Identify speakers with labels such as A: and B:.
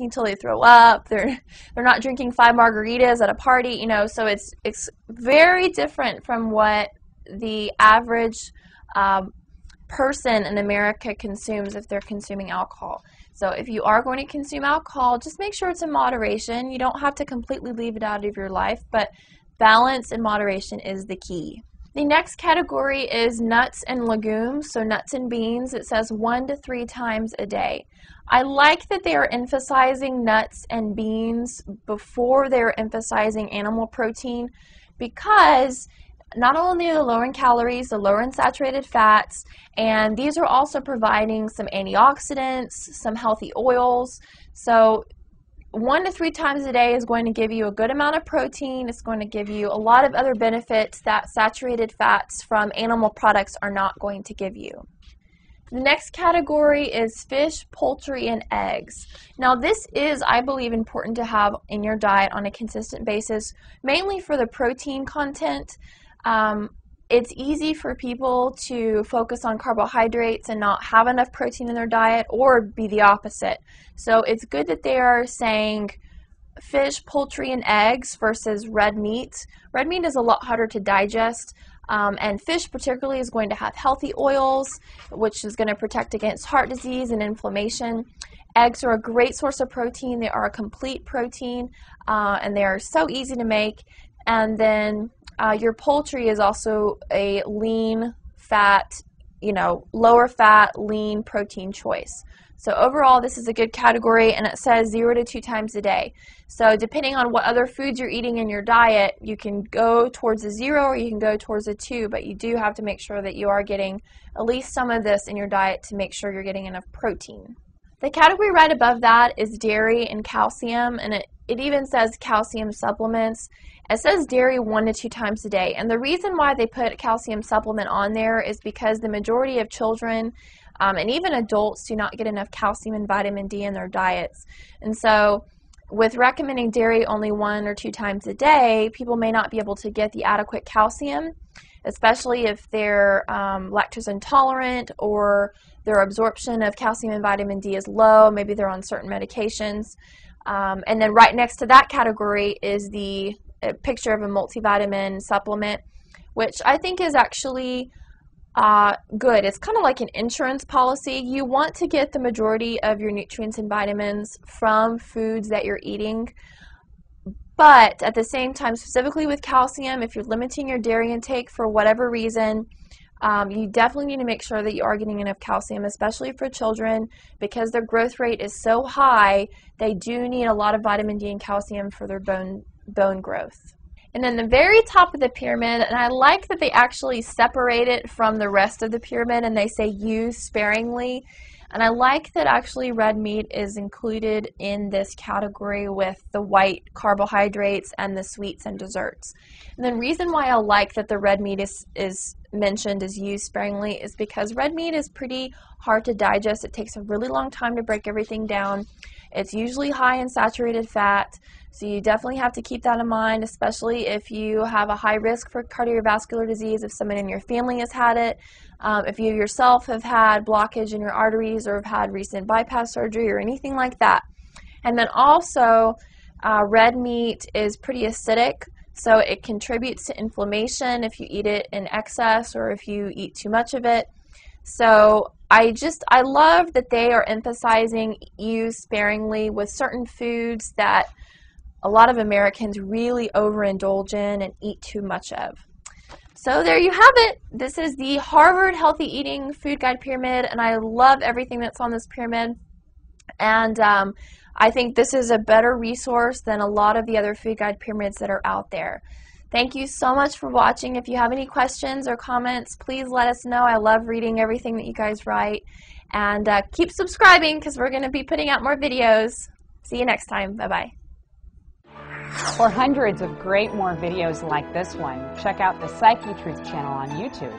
A: drinking until they throw up. They're not drinking 5 margaritas at a party, you know. So it's very different from what the average person in America consumes if they're consuming alcohol. So if you are going to consume alcohol, just make sure it's in moderation. You don't have to completely leave it out of your life, but balance and moderation is the key. The next category is nuts and legumes, so nuts and beans. It says 1 to 3 times a day. I like that they are emphasizing nuts and beans before they're emphasizing animal protein, because not only are they lower in calories, they're lower in saturated fats, and these are also providing some antioxidants, some healthy oils. So 1 to 3 times a day is going to give you a good amount of protein. It's going to give you a lot of other benefits that saturated fats from animal products are not going to give you. The next category is fish, poultry, and eggs. Now this is, I believe, important to have in your diet on a consistent basis, mainly for the protein content. It's easy for people to focus on carbohydrates and not have enough protein in their diet, or be the opposite. So it's good that they are saying fish, poultry, and eggs versus red meat. Red meat is a lot harder to digest, and fish particularly is going to have healthy oils, which is going to protect against heart disease and inflammation. Eggs are a great source of protein. They are a complete protein, and they are so easy to make. And then your poultry is also a lean fat, lower fat, lean protein choice. So overall, this is a good category, and it says 0 to 2 times a day. So depending on what other foods you're eating in your diet, you can go towards a 0 or you can go towards a 2, but you do have to make sure that you are getting at least some of this in your diet to make sure you're getting enough protein. The category right above that is dairy and calcium, and it even says calcium supplements. It says dairy 1 to 2 times a day, and the reason why they put calcium supplement on there is because the majority of children and even adults do not get enough calcium and vitamin D in their diets. And so with recommending dairy only 1 or 2 times a day, people may not be able to get the adequate calcium, especially if they're lactose intolerant or their absorption of calcium and vitamin D is low. Maybe they're on certain medications. And then right next to that category is the picture of a multivitamin supplement, which I think is actually good. It's kind of like an insurance policy. You want to get the majority of your nutrients and vitamins from foods that you're eating, but at the same time, specifically with calcium, if you're limiting your dairy intake for whatever reason, you definitely need to make sure that you are getting enough calcium, especially for children, because their growth rate is so high. They do need a lot of vitamin D and calcium for their bone growth. And then the very top of the pyramid, and I like that they actually separate it from the rest of the pyramid and they say use sparingly. And I like that actually red meat is included in this category with the white carbohydrates and the sweets and desserts. And the reason why I like that the red meat is mentioned as used sparingly is because red meat is pretty hard to digest. It takes a really long time to break everything down. It's usually high in saturated fat, so you definitely have to keep that in mind, especially if you have a high risk for cardiovascular disease, if someone in your family has had it, if you yourself have had blockage in your arteries or have had recent bypass surgery or anything like that. And then also, red meat is pretty acidic, so it contributes to inflammation if you eat it in excess or if you eat too much of it. So I love that they are emphasizing use sparingly with certain foods that a lot of Americans really overindulge in and eat too much of. So there you have it. This is the Harvard Healthy Eating Food Guide Pyramid, and I love everything that's on this pyramid. And I think this is a better resource than a lot of the other food guide pyramids that are out there. Thank you so much for watching. If you have any questions or comments, please let us know. I love reading everything that you guys write. And keep subscribing because we're going to be putting out more videos. See you next time. Bye-bye.
B: For hundreds of great more videos like this one, check out the Psyche Truth channel on YouTube.